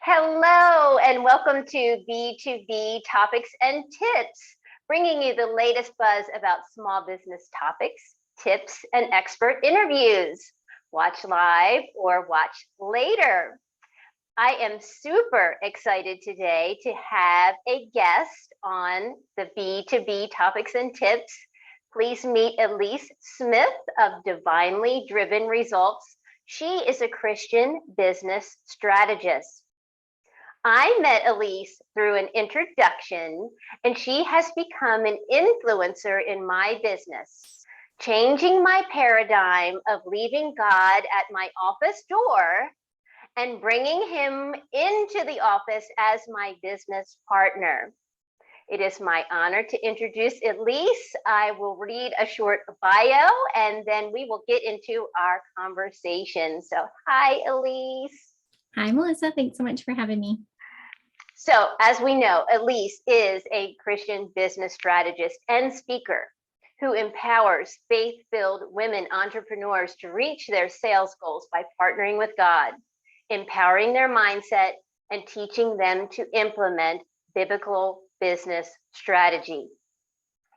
Hello, and welcome to B2B Topics and Tips, bringing you the latest buzz about small business topics, tips, and expert interviews. Watch live or watch later. I am super excited today to have a guest on the B2B Topics and Tips. Please meet Elise Smith of Divinely Driven Results. She is a Christian business strategist. I met Elise through an introduction, and she has become an influencer in my business, changing my paradigm of leaving God at my office door and bringing him into the office as my business partner. It is my honor to introduce Elise. I will read a short bio, and then we will get into our conversation. So, hi, Elise. Hi, Melissa. Thanks so much for having me. So, as we know, Elise is a Christian business strategist and speaker who empowers faith-filled women entrepreneurs to reach their sales goals by partnering with God, empowering their mindset, and teaching them to implement biblical business strategy.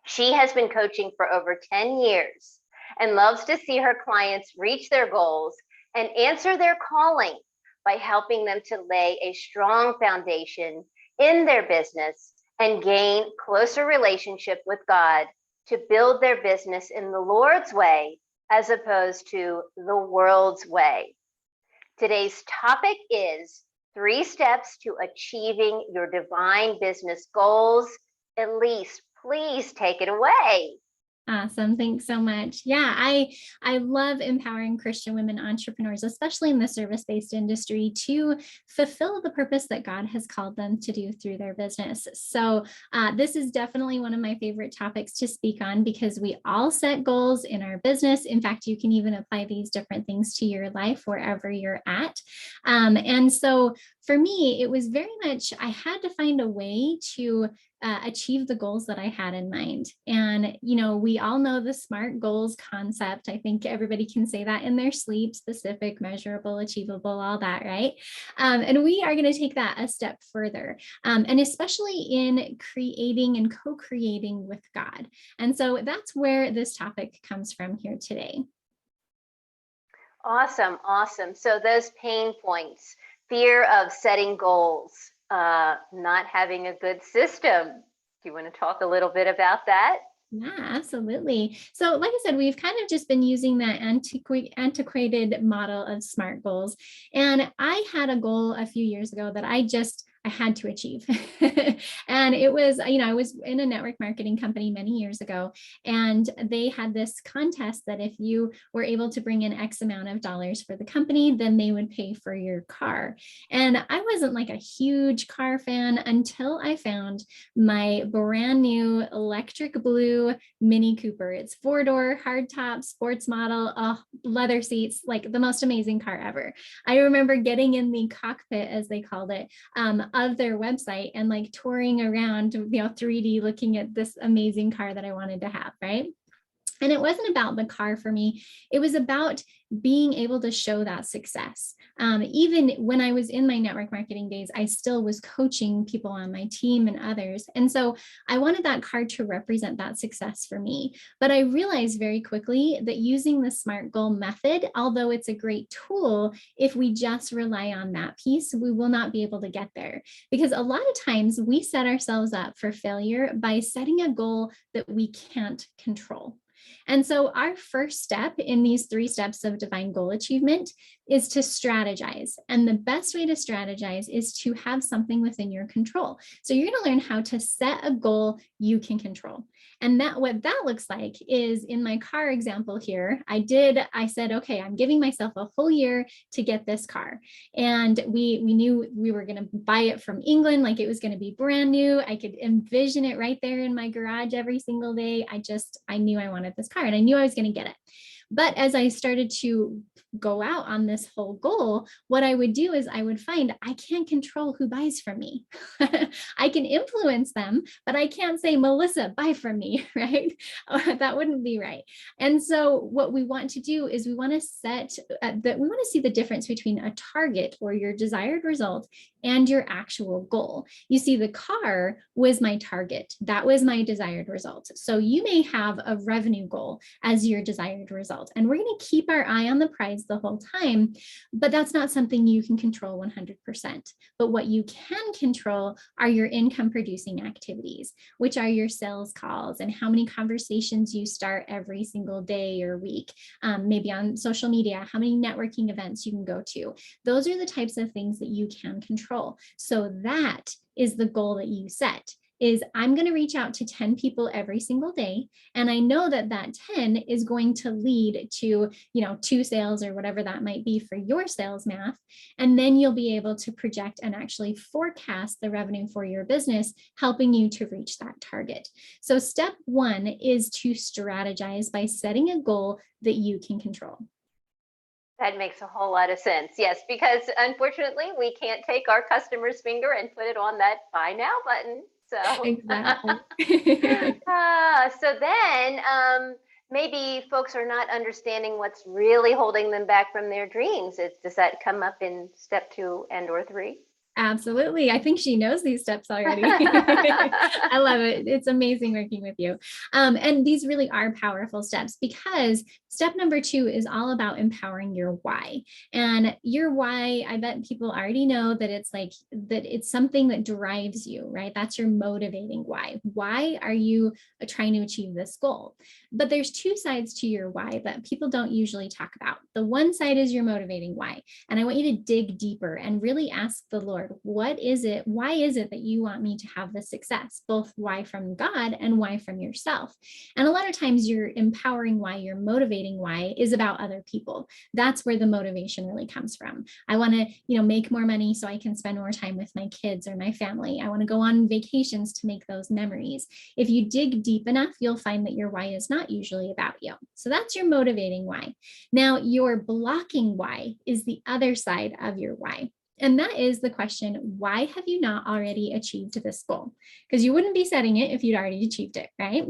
She has been coaching for over 10 years and loves to see her clients reach their goals and answer their calling by helping them to lay a strong foundation in their business and gain closer relationship with God to build their business in the Lord's way as opposed to the world's way. Today's topic is 3 steps to achieving your divine business goals. Elise, please take it away. Awesome. Thanks so much. Yeah, I love empowering Christian women entrepreneurs, especially in the service-based industry, to fulfill the purpose that God has called them to do through their business. So this is definitely one of my favorite topics to speak on because we all set goals in our business. In fact, you can even apply these different things to your life wherever you're at. And so for me, it was very much, I had to find a way to achieve the goals that I had in mind. And, we all know the SMART goals concept. I think everybody can say that in their sleep: specific, measurable, achievable, all that, right? And we are going to take that a step further, and especially in creating and co-creating with God. And so that's where this topic comes from here today. Awesome. So those pain points, fear of setting goals, not having a good system. Do you want to talk a little bit about that? Yeah, absolutely. So like I said, we've kind of just been using that antiquated model of SMART goals. And I had a goal a few years ago that I had to achieve. And it was, I was in a network marketing company many years ago, and they had this contest that if you were able to bring in X amount of dollars for the company, then they would pay for your car. And I wasn't like a huge car fan until I found my brand new electric blue Mini Cooper. It's 4-door, hardtop, sports model, leather seats, like the most amazing car ever. I remember getting in the cockpit, as they called it, of their website and like touring around, 3D, looking at this amazing car that I wanted to have, right? And it wasn't about the car for me. It was about being able to show that success. Even when I was in my network marketing days, I still was coaching people on my team and others. And so I wanted that car to represent that success for me. But I realized very quickly that using the SMART goal method, although it's a great tool, if we just rely on that piece, we will not be able to get there. Because a lot of times we set ourselves up for failure by setting a goal that we can't control. And so our first step in these 3 steps of divine goal achievement is to strategize. And the best way to strategize is to have something within your control. So you're going to learn how to set a goal you can control. And what that looks like is, in my car example here, I said, okay, I'm giving myself a whole year to get this car. And we knew we were going to buy it from England, like it was going to be brand new. I could envision it right there in my garage every single day. I knew I wanted this car, and I knew I was going to get it. But as I started to go out on this whole goal, what I would do is I would find I can't control who buys from me. I can influence them, but I can't say, Melissa, buy from me, right? That wouldn't be right. And so what we want to do is we want to set that we want to see the difference between a target or your desired result and your actual goal. You see, the car was my target. That was my desired result. So you may have a revenue goal as your desired result. And we're going to keep our eye on the prize the whole time, but that's not something you can control 100%. But what you can control are your income producing activities, which are your sales calls and how many conversations you start every single day or week, maybe on social media, how many networking events you can go to. Those are the types of things that you can control. So that is the goal that you set. Is I'm going to reach out to 10 people every single day. And I know that that 10 is going to lead to, 2 sales or whatever that might be for your sales math. And then you'll be able to project and actually forecast the revenue for your business, helping you to reach that target. So step 1 is to strategize by setting a goal that you can control. That makes a whole lot of sense. Yes, because unfortunately, we can't take our customer's finger and put it on that buy now button. So Exactly. so then maybe folks are not understanding what's really holding them back from their dreams. Does that come up in step 2 and or 3? Absolutely. I think she knows these steps already. I love it. It's amazing working with you. And these really are powerful steps, because step number 2 is all about empowering your why. And your why, I bet people already know that it's something that drives you, right? That's your motivating why. Why are you trying to achieve this goal? But there's 2 sides to your why that people don't usually talk about. The one side is your motivating why. And I want you to dig deeper and really ask the Lord, what is it? Why is it that you want me to have this success? Both why from God and why from yourself. And a lot of times your empowering why, your motivating why is about other people. That's where the motivation really comes from. I want to, make more money so I can spend more time with my kids or my family. I want to go on vacations to make those memories. If you dig deep enough, you'll find that your why is not usually about you. So that's your motivating why. Now, your blocking why is the other side of your why. And that is the question, why have you not already achieved this goal? Because you wouldn't be setting it if you'd already achieved it, right?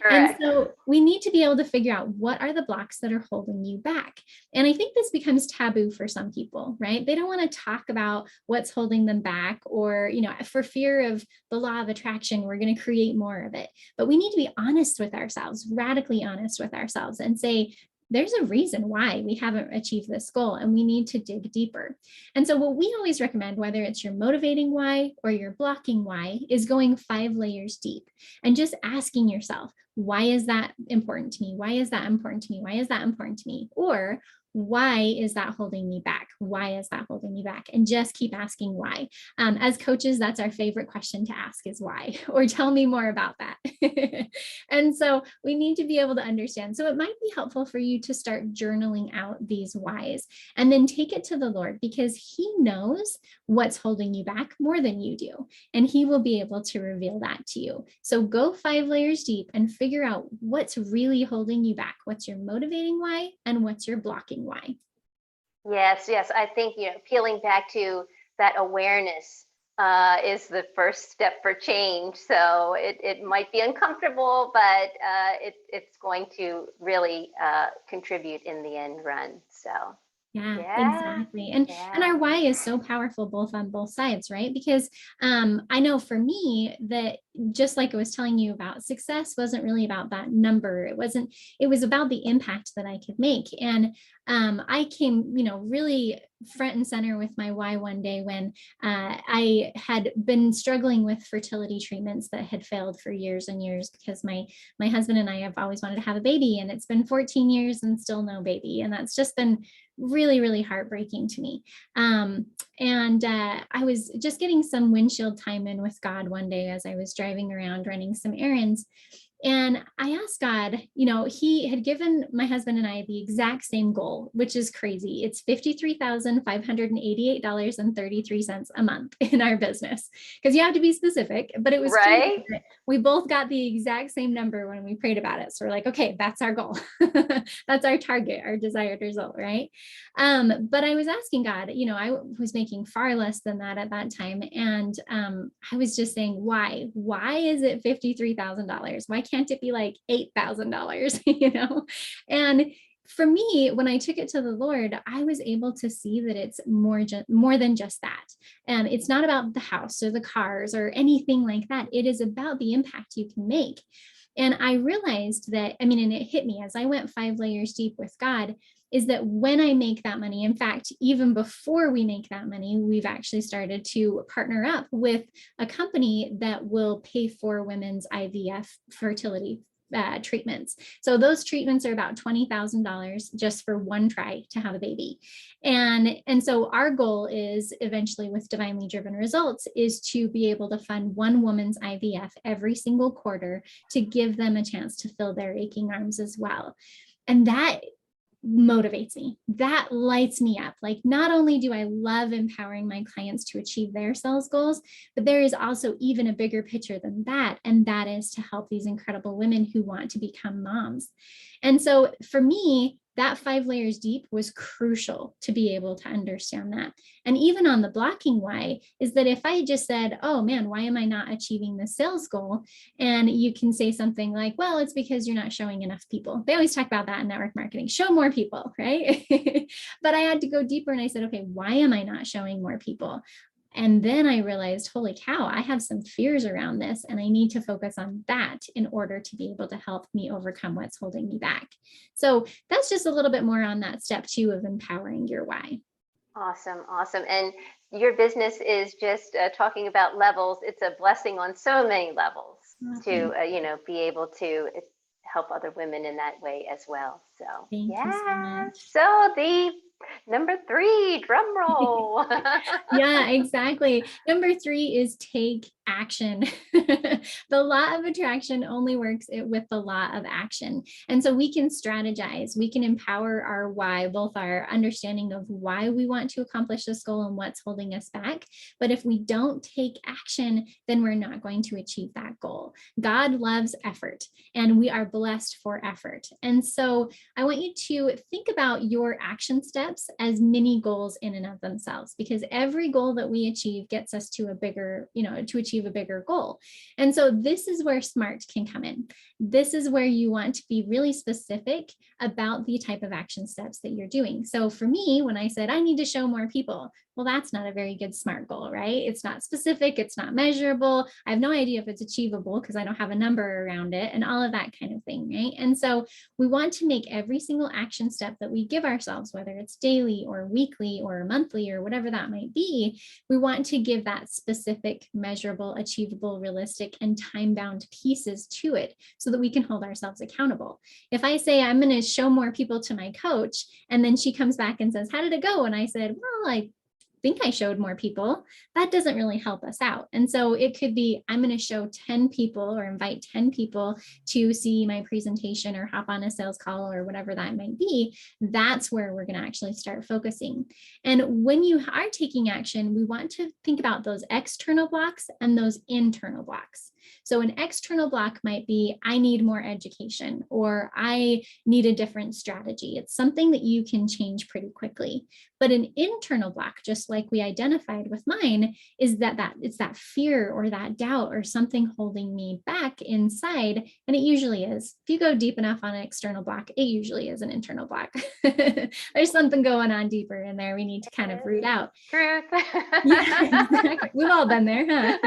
Correct. And so we need to be able to figure out what are the blocks that are holding you back. And I think this becomes taboo for some people, right? They don't want to talk about what's holding them back, or, for fear of the law of attraction, we're going to create more of it. But we need to be honest with ourselves, radically honest with ourselves, and say, there's a reason why we haven't achieved this goal, and we need to dig deeper. And so what we always recommend, whether it's your motivating why or your blocking why, is going 5 layers deep and just asking yourself, why is that important to me? Why is that important to me? Why is that important to me? Or why is that holding me back? Why is that holding me back? And just keep asking why. As coaches, that's our favorite question to ask, is why, or tell me more about that. And so we need to be able to understand. So it might be helpful for you to start journaling out these whys and then take it to the Lord, because He knows what's holding you back more than you do. And He will be able to reveal that to you. So go 5 layers deep and figure out what's really holding you back. What's your motivating why and what's your blocking why? Yes. I think, peeling back to that awareness is the first step for change. So it might be uncomfortable, but it's going to really contribute in the end run. So Yeah, exactly. And our why is so powerful both on both sides, right? Because I know for me that, just like I was telling you about, success wasn't really about that number. It was about the impact that I could make. And I came, really front and center with my why one day when I had been struggling with fertility treatments that had failed for years and years, because my husband and I have always wanted to have a baby, and it's been 14 years and still no baby. And that's just been really, really heartbreaking to me. And I was just getting some windshield time in with God one day as I was driving around running some errands. And I asked God, he had given my husband and I the exact same goal, which is crazy. It's $53,588.33 a month in our business, because you have to be specific, but it was crazy. Right? We both got the exact same number when we prayed about it. So we're like, okay, that's our goal. That's our target, our desired result, right? But I was asking God, I was making far less than that at that time. And I was just saying, why? Why is it $53,000? Why can't it be like $8,000? And for me, when I took it to the Lord, I was able to see that it's more than just that. It's not about the house or the cars or anything like that. It is about the impact you can make. And I realized that, and it hit me as I went 5 layers deep with God, is that when I make that money, in fact, even before we make that money, we've actually started to partner up with a company that will pay for women's IVF fertility treatments. So those treatments are about $20,000 just for one try to have a baby. And so our goal is eventually, with Divinely Driven Results, is to be able to fund one woman's IVF every single quarter to give them a chance to fill their aching arms as well. And that motivates me. That lights me up. Like, not only do I love empowering my clients to achieve their sales goals, but there is also even a bigger picture than that. And that is to help these incredible women who want to become moms. And so for me, that 5 layers deep was crucial to be able to understand that. And even on the blocking why is that if I just said, oh man, why am I not achieving the sales goal? And you can say something like, well, it's because you're not showing enough people. They always talk about that in network marketing, show more people, right? But I had to go deeper and I said, okay, why am I not showing more people? And then I realized, holy cow, I have some fears around this, and I need to focus on that in order to be able to help me overcome what's holding me back. So that's just a little bit more on that step 2 of empowering your why. Awesome. Awesome. And your business is just talking about levels. It's a blessing on so many levels to, be able to help other women in that way as well. So, Thank you so much. So the number 3, drum roll. Yeah, exactly. Number 3 is take action. The law of attraction only works with the law of action. And so we can strategize, we can empower our why, both our understanding of why we want to accomplish this goal and what's holding us back. But if we don't take action, then we're not going to achieve that goal. God loves effort, and we are blessed for effort. And so I want you to think about your action steps as mini goals in and of themselves, because every goal that we achieve gets us to a bigger, to achieve a bigger goal. And so this is where SMART can come in. This is where you want to be really specific about the type of action steps that you're doing. So for me, when I said I need to show more people, well, that's not a very good SMART goal, right? It's not specific, it's not measurable. I have no idea if it's achievable because I don't have a number around it and all of that kind of thing, right? And so we want to make every single action step that we give ourselves, whether it's daily or weekly or monthly or whatever that might be, we want to give that specific, measurable, achievable, realistic, and time-bound pieces to it so that we can hold ourselves accountable. If I say I'm going to show more people to my coach, and then she comes back and says, how did it go? And I said, well, I think I showed more people, that doesn't really help us out. And so it could be, I'm going to show 10 people or invite 10 people to see my presentation or hop on a sales call or whatever that might be. That's where we're going to actually start focusing. And when you are taking action, we want to think about those external blocks and those internal blocks. So an external block might be, I need more education, or I need a different strategy. It's something that you can change pretty quickly. But an internal block, just like we identified with mine, is that it's that fear or that doubt or something holding me back inside. And it usually is. If you go deep enough on an external block, it usually is an internal block. There's something going on deeper in there we need to kind of root out. Truth. Yeah, exactly. We've all been there, huh?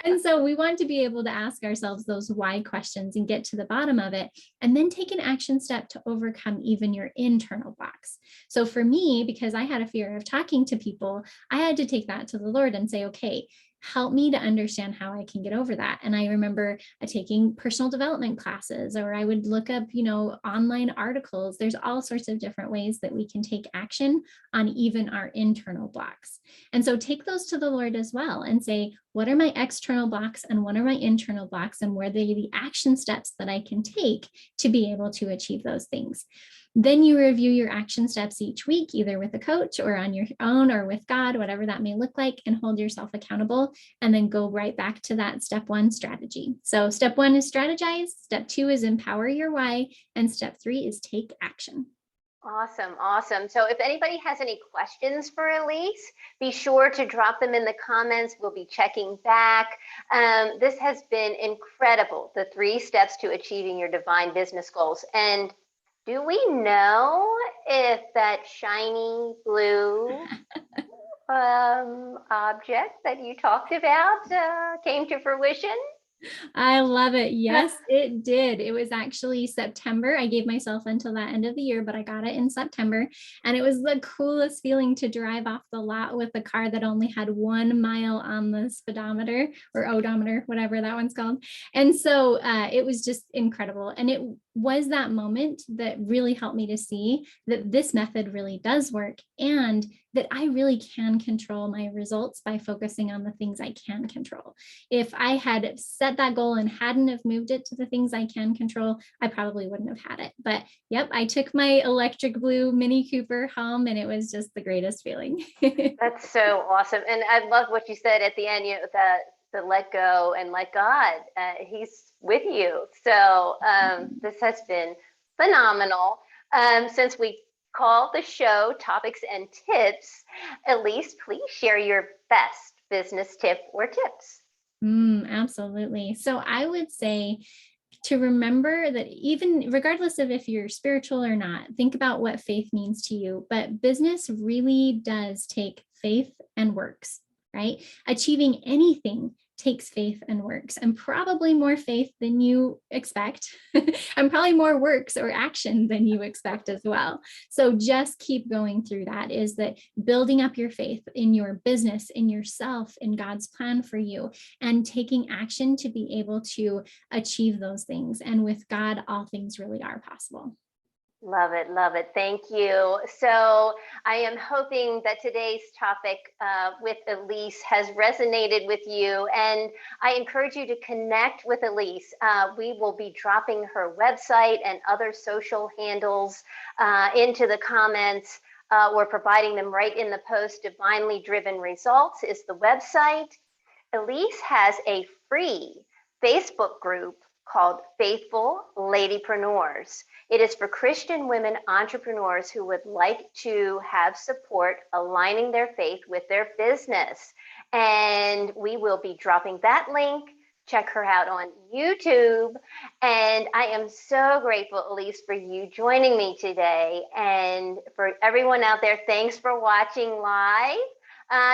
And so we want to be able to ask ourselves those why questions and get to the bottom of it, and then take an action step to overcome even your internal blocks. So for me, because I had a fear of talking to people, I had to take that to the Lord and say, okay, help me to understand how I can get over that. And I remember taking personal development classes, or I would look up, online articles. There's all sorts of different ways that we can take action on even our internal blocks. And so take those to the Lord as well and say, what are my external blocks and what are my internal blocks, and where are the action steps that I can take to be able to achieve those things. Then you review your action steps each week, either with a coach or on your own or with God, whatever that may look like, and hold yourself accountable, and then go right back to that step 1 strategy. So step 1 is strategize, step 2 is empower your why, and step 3 is take action. Awesome. So if anybody has any questions for Elise, be sure to drop them in the comments. We'll be checking back. This has been incredible, the 3 steps to achieving your divine business goals. And do we know if that shiny blue object that you talked about came to fruition? I love it. Yes, it did. It was actually September. I gave myself until that end of the year, but I got it in September. And it was the coolest feeling to drive off the lot with a car that only had 1 mile on the speedometer or odometer, whatever that one's called. And so it was just incredible. And it was that moment that really helped me to see that this method really does work, and that I really can control my results by focusing on the things I can control. If I had set that goal and hadn't have moved it to the things I can control, I probably wouldn't have had it. But yep, I took my electric blue Mini Cooper home, and it was just the greatest feeling. That's so awesome. And I love what you said at the end, the let go and let God. He's with you. So this has been phenomenal. Since we call the show Topics and Tips, Elise, please share your best business tip or tips. Absolutely. So I would say to remember that even regardless of if you're spiritual or not, think about what faith means to you. But business really does take faith and works, right? Achieving anything takes faith and works, and probably more faith than you expect, and probably more works or action than you expect as well. So just keep going through that, is that building up your faith in your business, in yourself, in God's plan for you, and taking action to be able to achieve those things. And with God, all things really are possible. Love it. Love it. Thank you. So I am hoping that today's topic with Elise has resonated with you. And I encourage you to connect with Elise. We will be dropping her website and other social handles into the comments. We're providing them right in the post. Divinely Driven Results is the website. Elise has a free Facebook group called Faithful Ladypreneurs. It is for Christian women entrepreneurs who would like to have support aligning their faith with their business. And we will be dropping that link. Check her out on YouTube. And I am so grateful, Elise, for you joining me today. And for everyone out there, thanks for watching live.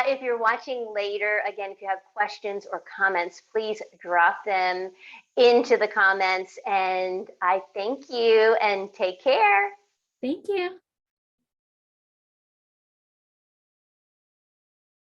If you're watching later, again, if you have questions or comments, please drop them into the comments. And I thank you and take care. Thank you.